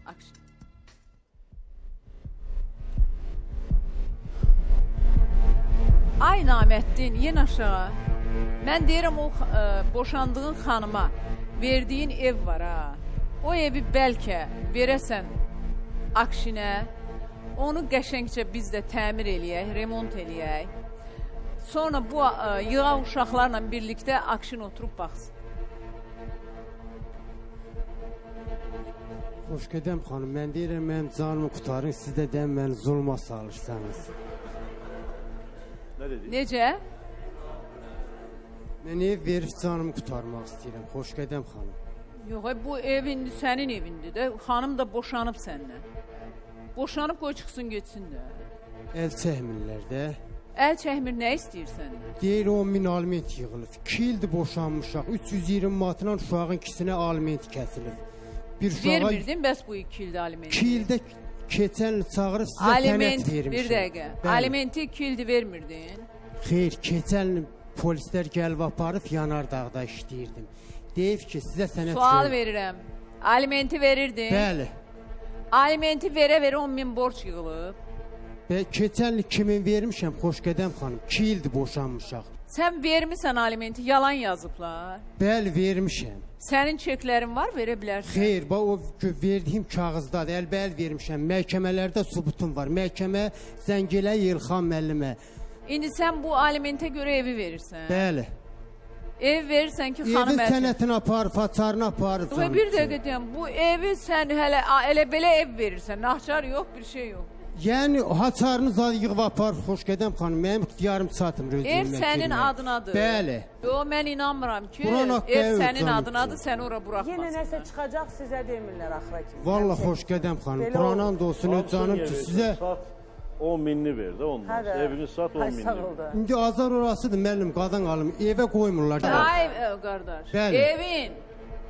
Akşin. Ay Naməddin, yen aşağı. Mən deyirəm o boşandığın xanıma verdiyin ev var ha. O evi bəlkə verəsən Akşinə, onu qəşəngcə biz də təmir eləyək, remont eləyək. Sonra bu yığaq uşaqlarla birlikdə Akşin oturub baxsın. Xoş gedəm xanım, mən deyirəm mənim canımı qutarın, siz də deyəm məni zulma salırsanız. Necə? Mən ev verib canımı qutarmaq istəyirəm, xoş gedəm xanım. Yox, bu ev indi sənin evindir də, xanım da boşanıb səndən. Boşanıb qoy çıxsın geçsin də. Əl çəkmirlər də. Əl çəkmir, nə istəyirsən? Deyir 10.000 aliment yığılıb, 2 ildir boşanmışaq, 320 manatla uşağın ikisinə aliment kəsilib. Vermirdin, bəs bu 2 ildə alimenti? 2 ildə keçən il çağırıb sizə sənət vermişim. Bir dəqiqə, alimenti 2 ildir vermirdin? Xeyr, keçən il polislər gəlib aparıb Yanardağda işləyirdim. Deyib ki, sizə sənət sual verirəm, alimenti verirdin? Bəli. Alimenti verə-verə 10.000 borç yığılıb. Keçən il kimin vermişəm, xoş gedəm xanım, 2 ildir boşanmışaq. Sən vermirsən alimenti, yalan yazıblar. Bəli, vermişəm. Sənin çeklərin var, verə bilərsən. Xeyr, o verdiyim kağızdadır, əlbəl vermişəm. Məhkəmələrdə subutum var. Məhkəmə Zəngilə Yelxan müəllimə. İndi sən bu alimentə görə evi verirsən. Bəli. Ev verirsən ki, xanım evin sənətini aparıb, façarını aparıb. Bir dəqiqə deyəm, bu evi sən elə belə ev verirsən, naxçar yox, bir şey yox. Yəni, haçarını zad yığıb aparıb, xoş gedəm xanım, mənim ixtiyarım çatmır. Ev sənin adınadır. Bəli. Yox, mən inanmıram ki, ev sənin adınadır, sən ora buraxmasın. Yenə nəsə çıxacaq, sizə demirlər axıra kimi. Valla xoş gedəm xanım, Quranan da olsun, öz canım ki, sizə... 10.000'ni verdi ondan. Evini sat 10.000'ni verdi. İndi azar orasıdır müəllim, qadan alım, evə qoymurlar. Ay qardaş, evin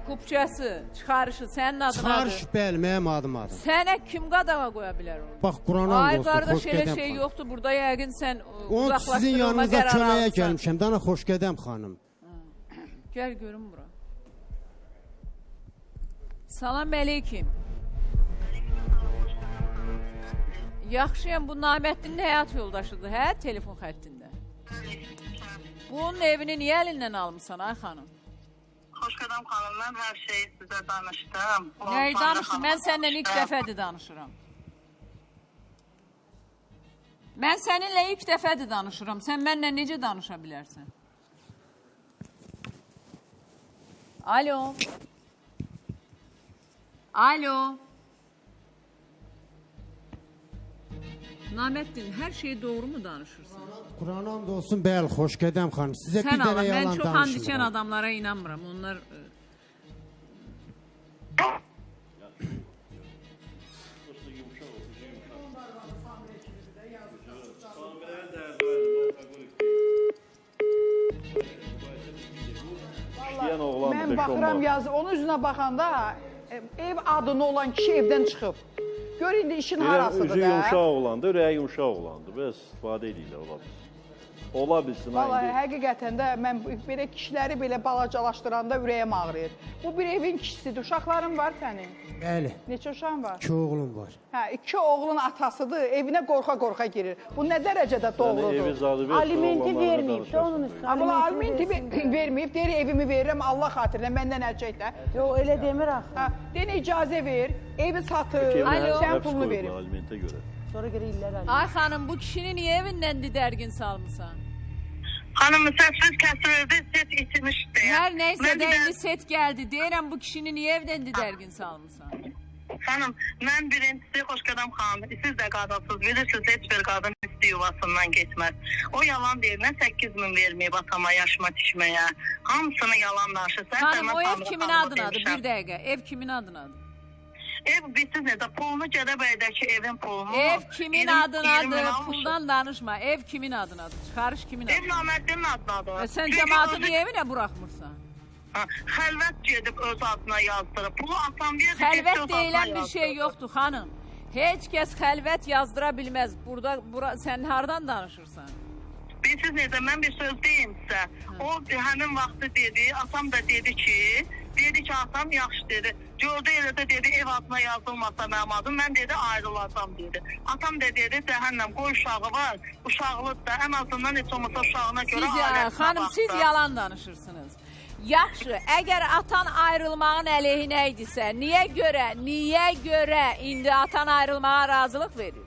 kupçası, çıxarışı sənin adınadır. Çıxarış, bəli, mənim adım adım. Sənə kim qadağa qoya bilər onu? Bax, Quranan da olsun, xoş gedəm xanım. Ay qardaş, elə şey yoxdur, burada yəqin sən onun sizin yanınıza köməyə gəlmişəm, dana xoş gedəm xanım. Gəl görüm bura. Salam əleykim. Yaxşıyam, bu Naməddinin həyat yoldaşıdır, hə, telefon xəttində. Bunun evini niyə əlindən almışsan, ay xanım? Xoş qədəm xanım, mən hər şeyi sizə danışdım. Nəyi danışdım? Mən səndən ilk dəfədir danışıram. Mən səninlə ilk dəfədir danışıram. Sən mənlə necə danışa bilərsən? Alo. Alo. Naməddin, hər şey doğru mu danışırsan? Quranan da olsun, bəli, xoş gedəm xanım. Sizə bir dənə yalan danışmıram. Mən çox and içən adamlara inanmıram. Onlar... Mən baxıram yazı, onun üzünə baxanda ev adını olan kişi evdən çıxıb. Gör indi işin harasıdır da. Üzü yumuşaq oğlandı, ürəyi yumuşaq oğlandı. Bəs istifadə edirlər, ola bilsin. Ola bilsin. Vallahi həqiqətən də mən belə kişiləri belə balacalaşdıranda ürəyim ağrıyır. Bu bir evin kişisidir. Uşaqların var sənin? Bəli. Neçə uşağın var? 2 oğlum var. Hə, 2 oğlun atasıdır. Evinə qorxa-qorxa girir. Bu nə dərəcədə doğrudur? Alimenti verməyib də onun üstündə. Amma alimenti verməyib, deyir evimi verirəm Allah xatirinə, məndən əl çək də. Yox, elə demir axı. Deyir icazə ver, evi satır, sən pulunu verir. Alimentə görə. Sonra görə illər alır. Ay xanım, bu kişini niyə evindən didərgin salmısan? Xanım, səsiz kəsilirdi, set itirmişdi. Hər neysə də indi set gəldi. Deyirəm, bu kişini niyə evdən didərgin salmısan? Xanım, mən birincisi, xoş qədəm xanım, siz də qadınsınız, bilirsiniz, heç bir qadın üstü yuvasından geçməz. O yalan deyir, mən 8.000 verməyib atama, yaşıma tikməyə. Hamısını yalan danışır. Xanım, o ev kimin adınadır? Bir dəqiqə, ev kimin adınadır? Ev bilirsiniz necə, pulunu Gədəbəydəki evin pulunu... Ev kimin adınadır? Puldan danışma. Ev kimin adınadır? Çıxarış kimin adınadır? Ev Naməddinin adınadır. Sən cəmaatı niyə evinə buraxmırsan? Xəlvət gedib öz adına yazdırıb. Pulu atam deyir... Xəlvət deyilən bir şey yoxdur, xanım. Heç kəs xəlvət yazdıra bilməz. Burada sən hardan danışırsan? Bilirsiniz necə, mən bir söz deyim sizə. O həmin vaxtı dedi, atam da dedi ki, Dedi ki, atam yaxşı dedi. Gördü elə də dedi, ev adına yazılmasa mənim adım, mən dedi ayrılacam dedi. Atam da dedi, cəhənnəm, qoy uşağı var, uşaqlıdır da, ən azından heç olmasa uşağına görə ailəsinə Xanım, baxdı. siz yalan danışırsınız. Yaxşı, əgər atan ayrılmağın əleyhinə idisə, niyə görə indi atan ayrılmağa razılıq verir?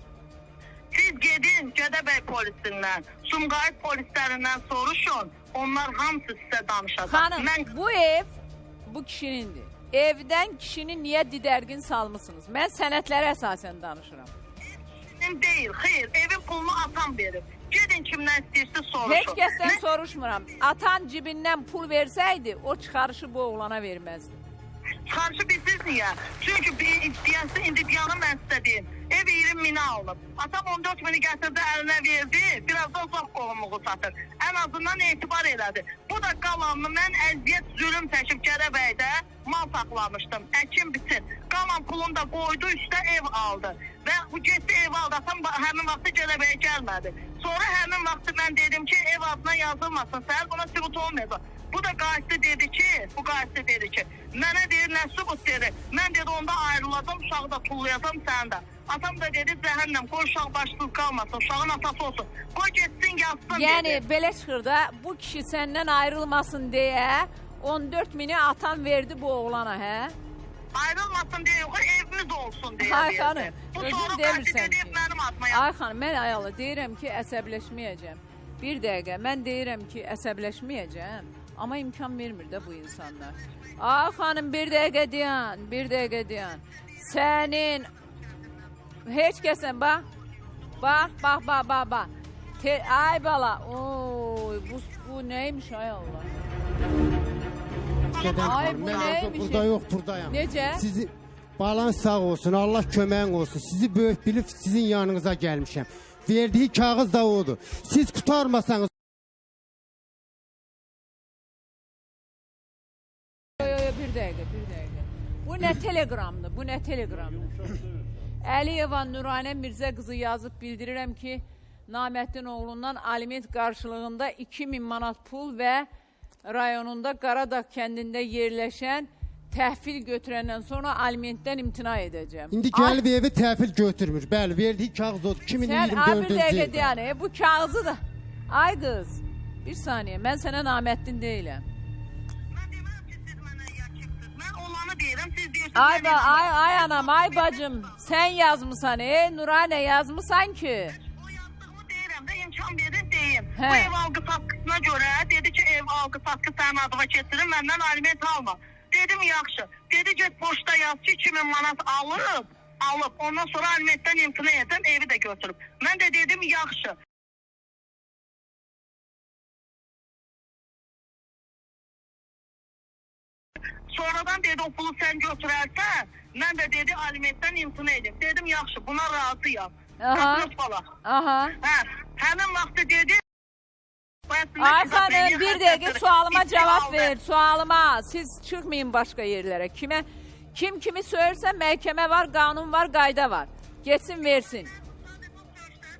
Siz gedin Gədəbəy polisindən, Sumqayıt polislərindən soruşun, onlar hamısı sizə danışacaq. Xanım, bu ev bu kişinindir. Evdən kişini niyə didərgin salmısınız? Mən sənədlərə əsasən danışıram. Benim deyil, xeyr, evin pulunu atam verir. Gedin kimdən istəyirsiz soruşun. Heç kəsdən soruşmuram. Atan cibindən pul versəydi, o çıxarışı bu oğlana verməzdi. Çıxarışı bilirsiniz niyə? Çünki bir istəyənsə, indi diyanı mən sizə deyim. Ev 20 minə alınıb. Atam 14 mini gətirdi, əlinə verdi. Birazdan zor qohumluğu satır. Ən azından etibar elədi. Bu da qalanını mən əziyyət, zülüm çəkib Gədəbəydə mal saxlamışdım. Əkin bitir. Qalan pulunu da qoydu, üstə ev aldı. Və bu getdi ev aldı. Atam həmin vaxtı Gədəbəyə gəlmədi. Sonra həmin vaxtı mən dedim ki, ev adına yazılmasın. Səhər buna sübut olmayacaq. Bu da qayıtdı dedi ki, mənə deyir, nə sübut dedi. Mən dedi, onda ayrılacam, uşağı da pullayacam sən də. Atam da dedi, cəhənnəm, qoy uşaq başsız qalmasın, uşağın atası olsun. Qoy getsin, yazsın Yəni, dedi. belə çıxır da, bu kişi səndən ayrılmasın deyə 14 mini atan verdi bu oğlana, hə? Ayrılmasın deyə yox, evimiz olsun deyə Ay verdi. xanım, Bu özün sonra demirsən qayıtdı dedi, ki. mənim adıma Ay yazsın. xanım, mən ayalı deyirəm ki, əsəbləşməyəcəm. Bir dəqiqə, mən deyirəm ki, əsəbləşməyəcəm. Amma imkan vermir də bu insanlar. Ay xanım, bir dəqiqə dayan. Sənin heç kəsən bax. Bax. Ay bala. Oy, bu neymiş ay Allah. Ay, bu neymiş? Burada yox, buradayam. Necə? Sizi balan sağ olsun, Allah köməyin olsun. Sizi böyük bilib sizin yanınıza gəlmişəm. Verdiyi kağız da odur. Siz qutarmasanız Bir dəqiqə. Bu nə teleqramdır? Əliyeva Nuranə Mirzə qızı yazıb bildirirəm ki, Naməddin oğlundan aliment qarşılığında 2000 manat pul və rayonunda Qaradağ kəndində yerləşən təhvil götürəndən sonra alimentdən imtina edəcəm. indi gəlib evi təhvil götürmür. Bəli, verdiyi kağız odur. Sən 2024-cü bir dəqiqə ildə. deyəni, bu kağızı da... Ay qız, bir saniyə, mən sənə Naməddin deyiləm. Mən demirəm ki, siz mənə yakınsınız. Mən olanı deyirəm, siz deyirsiniz. Ay anam, ay bacım, sən yazmısan, Nuranə yazmısan ki. O yazdığımı deyirəm də imkan verin deyim. Hə. Bu ev algı taskısına görə dedi ki, ev algı taskı sənin adıma keçirin, məndən aliment alma. Dedim yaxşı. Dedi get poçta yaz ki 2000 manat alıb. Ondan sonra alimentdən imtina edəm, evi də götürüb. Mən də dedim yaxşı. Sonradan dedi o pulu sən götürərsən, mən də dedi alimentdən imtina edim. Dedim yaxşı, buna razıyam. Aha. Hə, həmin vaxtı dedi. Ay xanım, bir dəqiqə sualıma cavab ver, sualıma. Siz çıxmayın başqa yerlərə. Kim kimi söylərsə məhkəmə var, qanun var, qayda var. Getsin, versin.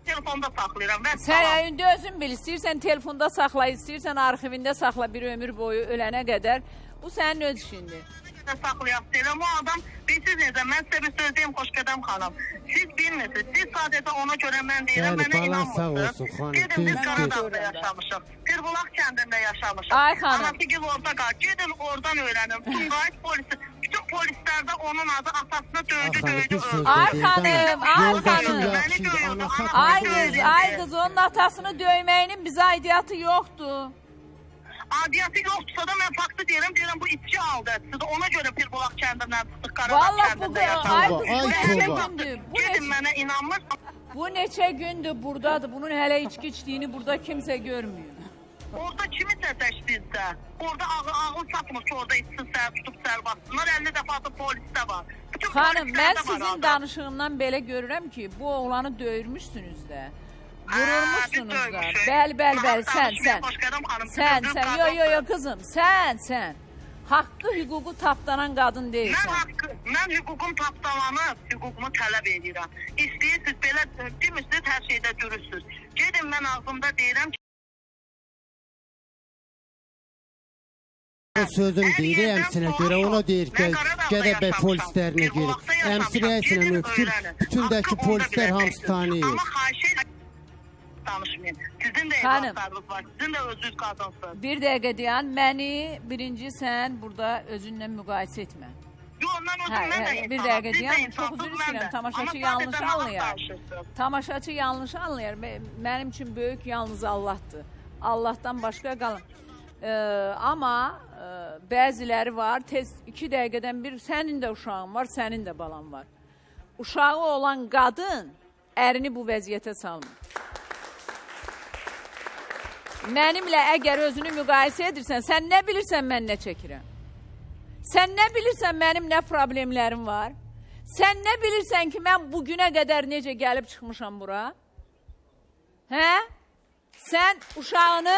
Telefonda saxlayıram. Sən indi özün bil, istəyirsən telefonda saxla, istəyirsən arxivində saxla bir ömür boyu ölənə qədər. Bu sənin öz işindir. Saxlayaq deyirəm, o adam bilirsiniz necə, mən sizə bir söz deyim Xoşqədəm xanım. Siz bilmirsiniz, siz sadəcə ona görə mən deyirəm, mənə inanmırsınız. Gedin biz Qaradağda yaşamışıq, Pirbulaq kəndində yaşamışıq. Ay xanım. Anası gil orada qal, gedin oradan öyrənin. Sumqayıt polisi, bütün polislərdə onun adı atasını döydü. Ay xanım. Ay qız, onun atasını döyməyinin bizə aidiyyatı yoxdur. Adiyyatı yoxdursa da mən faktı deyirəm bu içki aldı. Ona görə Pirbulaq kəndindən çıxdıq, Qaradağ kəndində yaşamışıq. Gedin mənə inanmırsın. Bu neçə gündür buradadır. Bunun hələ içki içdiyini burada kimsə görmüyor. Orada kimi səsəşdirsə, orada ağıl satmır ki, orada içsin səhər tutub səhər bassınlar, 50 dəfə adı polisdə var. Xanım, mən sizin danışığından belə görürəm ki, bu oğlanı döyürmüşsünüz də. Vururmuşsunuz da. Bəli, sən. Yo, qızım, sən. Haqqı, hüququ tapdanan qadın deyilsən. Mən hüququm tapdalanıb, hüququmu tələb edirəm. İstəyirsiniz, belə demirsiniz, hər şeydə dürüstsüz. Gedin, mən ağzımda deyirəm ki, O sözüm deyir, Hər yerdən əmsinə soruş görə ol. ona deyir Mən ki, Qaradağda Gədəbəy yaşamışam. polislərinə Bir gelin. Qulaqda yaşamışam. Əmsinəyəsinə Gedin öpür, öyrənin. bütündəki Haqqı polislər onda hamısı biləcəksiniz. tanıyır. Amma xahiş edirəm, danışmayın. Sizin də Xanım. evlatlarınız var, sizin də özünüz qadınsınız. Bir dəqiqə deyən, məni birinci sən burada özünlə müqayisə etmə. Yo, mən Hə, özüm, mən də hə, bir insanam. dəqiqə Siz də deyən, çox insansınız, üzr mən istəyirəm, də. tamaşaçı Amma yanlış sadəcə mənə anlayar. qarşısınız. Tamaşaçı yanlış anlayar. Mənim üçün böyük yalnız Allahdır. Allahdan başqa qalın. Amma bəziləri var, tez 2 dəqiqədən bir sənin də uşağın var, sənin də balan var. Uşağı olan qadın ərini bu vəziyyətə salmır. Mənimlə əgər özünü müqayisə edirsən, sən nə bilirsən mən nə çəkirəm? Sən nə bilirsən mənim nə problemlərim var? Sən nə bilirsən ki, mən bugünə qədər necə gəlib çıxmışam bura? Hə? Sən uşağını,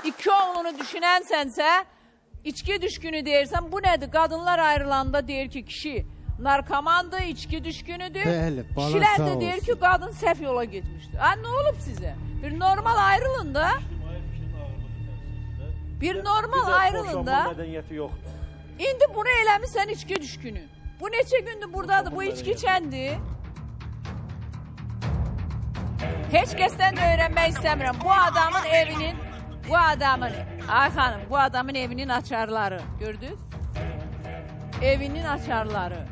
2 oğlunu düşünənsənsə, içki düşkünü deyirsən, bu nədir? Qadınlar ayrılanda deyir ki, kişi narkomandır, içki düşkünüdür. Bəli, bala Kişilər sağ də deyir olsun. ki, qadın səhv yola getmişdir. Ha, nə olub sizə? Bir normal ayrılın da. Bir normal ayrılın da. Boşanma mədəniyyəti yoxdur. İndi bunu eləmişsən içki düşkünü. Bu neçə gündür buradadır, bu içki içəndir. Heç kəsdən də öyrənmək istəmirəm. Bu adamın evinin, ay xanım, bu adamın evinin açarları, gördünüz? Evinin açarları.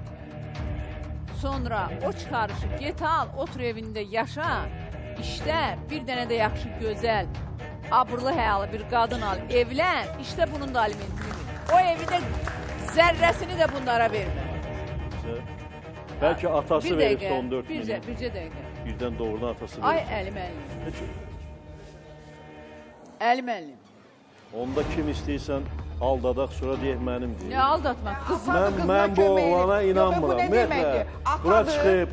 Sonra o çıxarışıb, get al, otur evində yaşa, işdə bir dənə də yaxşı, gözəl, abırlı həyalı bir qadın al, evlən, işdə bunun da alimentini ver. O evi də zərrəsini də bunlara vermə. Bəlkə atası Bir veribsə dəqiqə, 14 milyon. bircə dəqiqə. Birdən doğrudan atası Ay verib. əlim, əlim. Heç- Əlim, əlim. Onda kim istəyirsən aldadaq, sonra deyək mənim deyir. Nə aldatmaq? Qızım. Mən bu oğlana inanmıram. Ümumiyyətlə, bura çıxıb,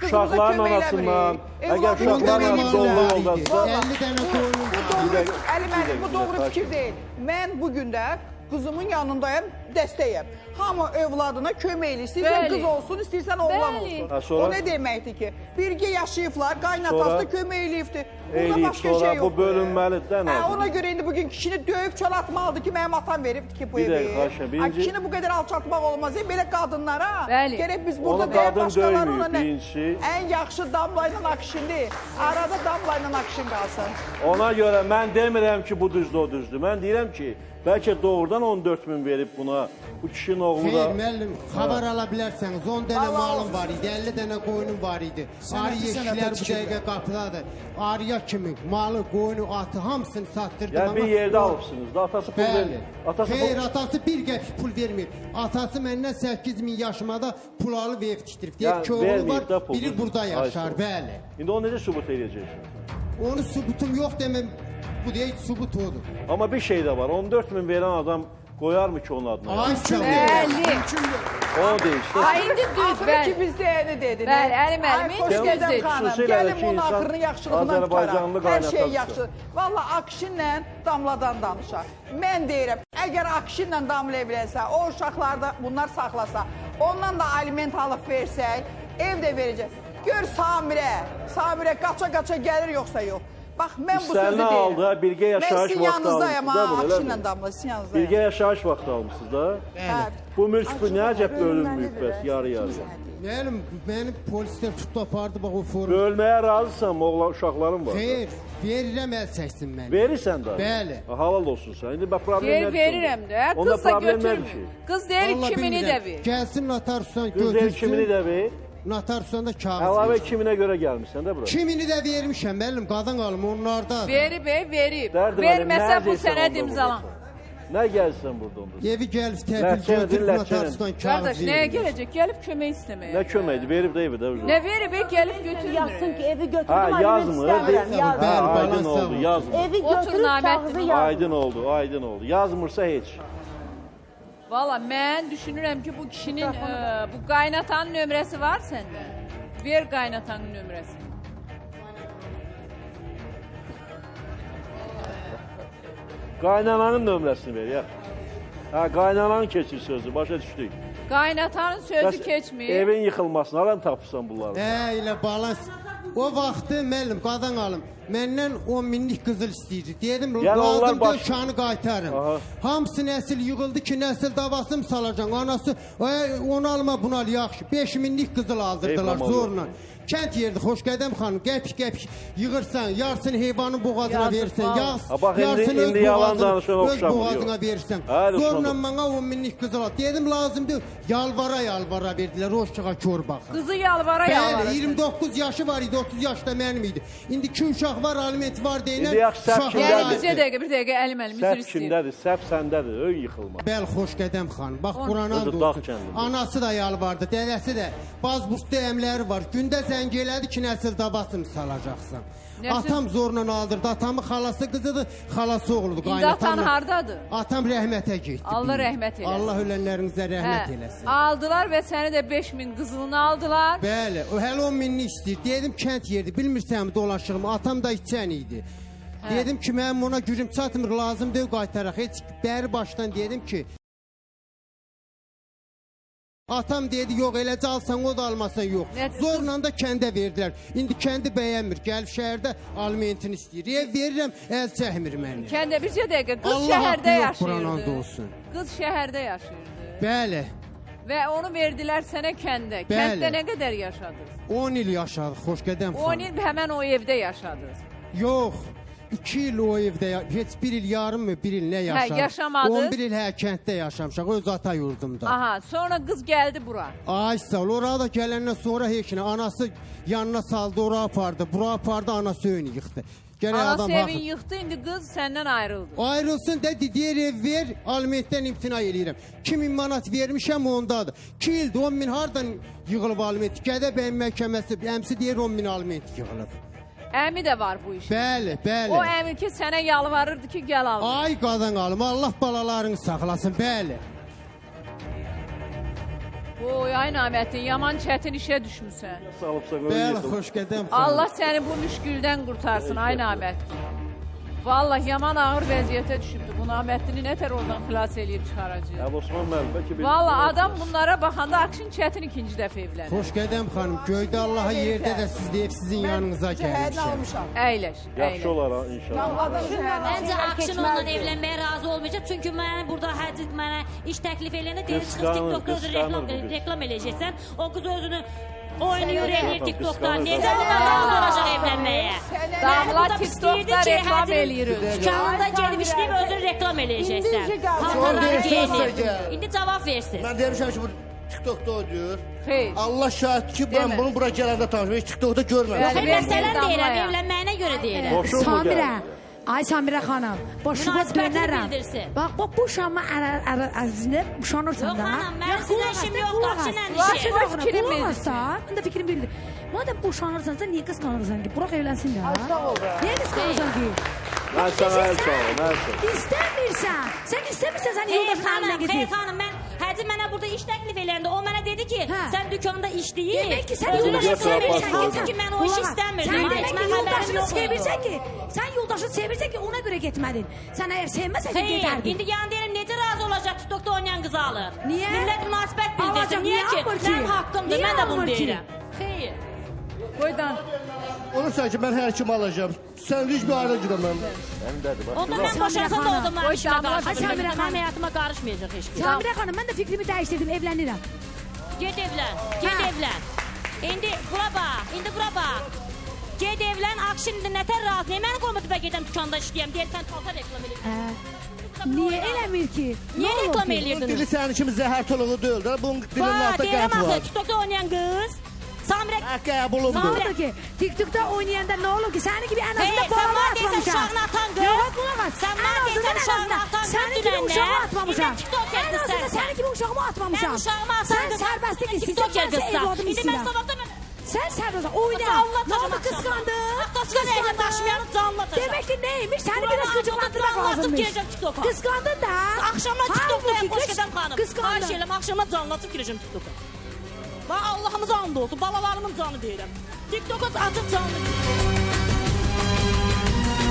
uşaqların anasından, əgər uşaqların anası doğru yoldadırsa, 50 dənə qoyunum var. Bu doğru, Əli bir müəllim, bu dəqiqə, doğru xahiş fikir deyil. Mən bu gün də qızımın yanındayım, dəstəyəm. Hamı övladına kömək eləyir. İstəyirsən Bəli. qız olsun, istəyirsən oğlan Bəli. olsun. Ha, sonra? O nə deməkdir ki? Birgə yaşayıblar, qaynatası Sonra? da kömək eləyibdir. Burada eləyib, başqa şey sonra yoxdur. bu bölünməlidir də Hə, ona nədir? görə indi bugün kişini döyüb çöl atmalıdır ki, mənim atam veribdi ki bu Bir evi. dəqiqə, Ayşə, birinci- Kişini bu qədər alçatmaq olmaz. Belə qadınlara Bəli. gərək biz Onu burada deyək qadın başqaları döymüyor, ona nə? birincisi. Ən yaxşı damlayla akşindir. Arada damlayla akşin qalsın. Ona görə mən demirəm ki, bu düzdür, o düzdür. Mən deyirəm ki, bəlkə doğrudan 14 min verib buna, bu kişinin oğlu Xeyr, da... müəllim, xəbər ala bilərsəniz, 10 dənə Allah malım olsun. var idi, 50 dənə qoyunum var idi. Arı yeşiklər bu dəqiqə qapıdadır. Arıya kimi malı, qoyunu, atı hamısını satdırdım. Yəni bir yerdə alıbsınız da, atası pul Bəli. vermir. Atası Xeyr, pul... atası bir qəpik pul vermir. Atası məndən 8 min yaşımada pul alıb ev tikdirib. Deyir Yəni ki, oğlu verməyib var, də pul. biri burada yaşar, Ayşə. bəli. İndi onu necə sübut edəcəksən? Onu sübutum yox deməm, bu deyək sübut odur. Amma bir şey də var, 14 min verən adam qoyarmı ki onun adına? Ayşə, Bəli. O deyil işte. Ay indi düz, Axırı ki bəli. biz deyəni dediniz. Bəli, Əli müəllim, Ay, xoş indi gəldən düz xanım. Xüsusilə Gəlin ki, bunun insan axırını yaxşılığından Azərbaycanlı qutara. Hər şey qaynatası. yaxşı. Valla Akşinlə Damladan danışaq. Mən deyirəm, əgər Akşinlə Damla evlənsə, o uşaqlarda bunlar saxlasa, ondan da aliment alıb versək, ev də verəcək. Gör Samirə qaça-qaça gəlir yoxsa yox. Bax, mən bu sözü İstəyini deyirəm. aldı, birgə yaşayış Mən sizin vaxtı yanınızdayım, almışsınız da ha, bunu, Akşinlə eləmi? Damla, sizin yanınızdayım. Birgə yaşayış vaxtı almışsınız da. Hə. Bu mülk bu nə əcəb bölünməyib bəs, yarı-yarı. Mənim polislər tutdu apardı bax o forum. Bölməyə razısan, oğlan uşaqların var. Xeyr, verirəm əl çəksin məni. Verirsən də. Bəli. Halal olsun sən. İndi bax problem Yer nədir? verirəm də. Onda Qız da problem nədir götürmür. ki? Qız deyir Vallahi kimini də bilmirəm. ver. Gəlsin notarsan Qız deyir kimini götürsün. də ver. Notarsan da kağız Əlavə verir. kiminə görə gəlmişsən də bura. Kimini də vermişəm müəllim, qadın alım onlardadır. Verib, verib. Dərdim Verməsə əlim, bu nə sənəd deyirsən imzalan. onda? Nə gəlsən burada onda? Evi gəlib təhvil Ləhçə götürüb nedir, ləhçə notarsdan kağız Qardaş, nəyə verir. gələcək? Gəlib kömək istəməyə. Nə köməkdir? Verib də evi də. Nə verib, gəlib götürmür. Yazsın ki evi götürdüm, Ha, aliment yazmır, istəmirəm. deyirsən, Yaz. bəli. Ha, aydın balans oldu, olsun. yazmır. Evi Otur götürüb Naməddin, kağızı yaz. Aydın oldu, aydın oldu. Yazmırsa heç. Valla mən düşünürəm ki bu kişinin bu qaynatanın nömrəsi var səndə. Ver qaynatanın nömrəsini. Qaynananın nömrəsini ver, ya. Ha, qaynananın keçir sözü, başa düşdük. Qaynatanın sözü Bəs keçmir. Evin yıxılmasını haran tapırsan bunları? Hə, elə balans. O vaxtı müəllim qadın alım. Məndən 10 minlik qızıl istəyirdi. Dedim, Yəni onlar lazım baş- deyil, şanı qaytarım. Aha. Hamısı nəsil yığıldı ki, nəsil davası mı salacan? Anası, onu alma, bunu al, yaxşı. 5 minlik qızıl aldırdılar Eyvallah. zorla. Kənd yerdi, Xoşqədəm xanım, qəpik-qəpik yığırsan, yarısını heyvanın boğazına Yazıq, verirsən, vallahi. Bax, yarısını indi yalan danışan öz oxşamır, boğazına yox. verirsən. Hayır, Zorla oxşamır. mənə 10 minlik qızıl al. Dedim, lazımdır, yalvara verdilər, Roşçağa kör baxın. Qızı yalvara Bəli, yalvara. 29 yaşı var idi, 30 yaşda mənim idi. İndi 2 uşaq var, aliment var deyilən. İndi yaxşı, səhv uşaqlar kimdədir? Yəni ayrı. bir dəqiqə əlim üzr Səhv istəyirəm. kimdədir? Səhv səndədir. Öy yıxılma. Bəli, Xoşqədəm xan. Bax, Qurana Özü and dağ olsun. kəndində. Anası da yalvardı, dədəsi də. Bazburtda əmləri var. Gündə zəng elədi ki, nəsil davasını salacaqsan. Nəsil- Atam zorla aldırdı. Atamın xalası qızıdır, xalası oğludur. İndi atan hardadır? Atam rəhmətə getdi. Allah rəhmət eləsin. Allah ölənlərinizə rəhmət eləsin. Aldılar və səni də 5000 qızılını aldılar. Bəli, o hələ 10 minlik istəyir. Dedim kənd yerdi, bilmirsəm dolaşığım. Atam da içən idi. Dedim ki, mənim ona gücüm çatmır, lazım deyil qaytaraq. Heç bəri başdan dedim ki, atam dedi, yox eləcə alsan o da almasan yox. Zorla da kəndə verdilər. İndi kəndi bəyənmir. Gəlib şəhərdə alimentini istəyir. Ev verirəm, əl çəkmir məni. Kəndə bircə dəqiqə qız Allah şəhərdə haqqı yox, Quran and yaşayırdı. olsun. Qız şəhərdə yaşayırdı. Bəli, Və onu verdilər sənə kəndə. Bəli. Kənddə nə qədər yaşadınız? 10 il yaşadıq, Xoşqədəm 10 xanım. il həmən o evdə yaşadınız. Yox. 2 il o evdə, heç 1 il yarım mı, 1 il nə yaşadım? yaşamadınız? 11 il kənddə yaşamışaq, öz ata yurdumda. Aha, sonra qız gəldi bura. Ay sağ ol, oraya da gələndən sonra heç nə, anası yanına saldı, oraya apardı, bura apardı, anası öyünü yıxdı. Gərək Anası adam evin haqlı. yıxdı, indi qız səndən ayrıldı. Ayrılsın dedi, deyir ev ver, alimentdən imtina eləyirəm. 2000 manat vermişəm ondadır. 2 ildir 10 min hardan yığılıb aliment? Gədəbəyin məhkəməsi, əmsi deyir 10 min aliment yığılıb. Əmi də var bu işin. Bəli, bəli. O əmi ki sənə yalvarırdı ki gəl al. Ay qadan alım, Allah balalarını saxlasın, bəli. Oy ay Naməddin, yaman çətin işə düşmüsən. Salıbsa öy Bəli, yıxılma. Xoşqədəm xanım. Allah səni bu müşküldən qurtarsın ay Naməddin. Vallahi yaman ağır vəziyyətə düşübdü. Bu Naməddini nətər oradan xilas eləyib çıxaracaq. Ya Osman müəllim, bəlkə bir... Vallahi adam bunlara baxanda Akşin çətin ikinci dəfə evlənir. Xoşqədəm xanım, göydə Allaha yerdə də siz deyib sizin yanınıza Şəhərdən gəlmişəm. almışam. Əyləş, Yaxşı əyləş. olar ha, inşallah. Damladan şəhərdən Məncə almışam. Akşin onunla evlənməyə razı olmayacaq. Çünki mən burada həcc mənə iş təklif eləyəndə deyir çıxıb TikTokda özü reklam eləyəcəksən. O qız özünü oynayır, eləyir TikTokda. Necə bundan razı olacaq evlənməyə? Damla TikTokda reklam eləyir özü. Dükanında gedib işləyib özünü reklam eləyəcəksən. Sonra Halkalar İndi cavab versin. Mən demişəm ki, bu TikTokda o diyor. Xeyr. Allah şahid ki, Demə. ben bunu bura gələndə tanışım. Heç TikTokda görmədim. Bəli. Mən məsələn Damlaya. deyirəm, evlənməyinə görə deyirəm. Boşun mu Samirə, gəldi? ay Samirə xanım, boşluğa Münasibətini dönərəm. bildirsin. Bax, bu şamı əzinə boşanırsan Yox, da. xanım, mənim sizə işim yoxdur, Akşinlə Var, işim. var. fikrim bildirsin. Mən də fikrim bildir. Madəm boşanırsansa niyə qısqanırsan ki? Burak evlənsin də. Sağ ol be. Niyə qısqanırsan ki? Mən sənə əl çalım, əl çalım. İstəmirsən. Sən istəmirsən, sən Xeyr yoldaşın əlinə xanım, getir. xeyr xanım, mən Həcı mənə burada iş təklif eləyəndə o mənə dedi ki, Hə. sən dükanda işləyir. Demək ki, sən özünü yoldaşını götür, sevirsən aparsın. Halbuki ki, mən o işi istəmirdim. Sən Heç demək ki, mən xəbərim yoldaşını yox idi. sevirsən ki, sən yoldaşını sevirsən ki, ona görə getmədin. Sən əgər sevməsən ki, Xeyr, gedərdin. indi yəni deyirəm, necə razı olacaq TikTokda oynayan qızı alır? Niyə? Millət münasibət Alacaq, bildirsin. Niyə niyə ki? almır ki? Mənim haqqımdır, Niyə mən də bunu almır ki? deyirəm. Xeyr. Qoydan. Olursa ki, mən hər kimi alacağım. Sən heç bir ayrı girəməm. Məndədir, bax. Onda mən boşansam da o da mənim Oy, işimə damla, qarışmır. Samirə Mənim xanım. həyatıma qarışmayacaq heç kim. Samirə xanım, mən də fikrimi dəyişdirdim, evlənirəm. Get evlən, get Hə. evlən. İndi bura bax, indi bura bax. Get evlən, Akşin indi nətər razı. Niyə məni qoymutubə gedəm dükanda işləyəm? Deyir, sən paltar reklam edirsən. Niyə eləmir ki? Niyə Nə olur reklam ki? Bunun dili eləyirdiniz? sənin kimi zəhər toluğu deyil də. Bunun dilinin Bax, altında deyirəm qəlb axı, var. TikTokda oynayan qız. Samirə, Qəbulumdur. Ne oldu ki? TikTok'ta oynayanda ne olur ki? Seni gibi en Hey, azından sen bağlama var deyirsən atmamışam. uşağını atan qız. Yok, kulak at. Sen var En deyirsən azından uşağını atan qız Senin gibi dünənlə. uşağımı atmamışam. İndi TikTok En azından sənsən. senin gibi uşağımı atmamışam. Mən uşağımı atan Sen qız. serbestlik TikTok istəyirsən, ben qızsan. evladım İndi mən istəyirəm. sabahda mən... Sen serbest oyna. Allah Ne oldu kıskandın? Kıskan elini daşımayanı canlatacaq. Demek ki neymiş? Seni Buraları biraz gıcıklandırmak canlatıp lazımmış. gireceğim TikTok'a. Kıskandın da. Akşamlar TikTok'ta Halbuki hoş gedəm xanım. Kıskandın. Xahiş edirəm, akşamlar canlatıp girəcəm TikTok'a. Bax Allah'ımız and olsun, balalarımın canı deyirəm. TikTok'a açıb canlı.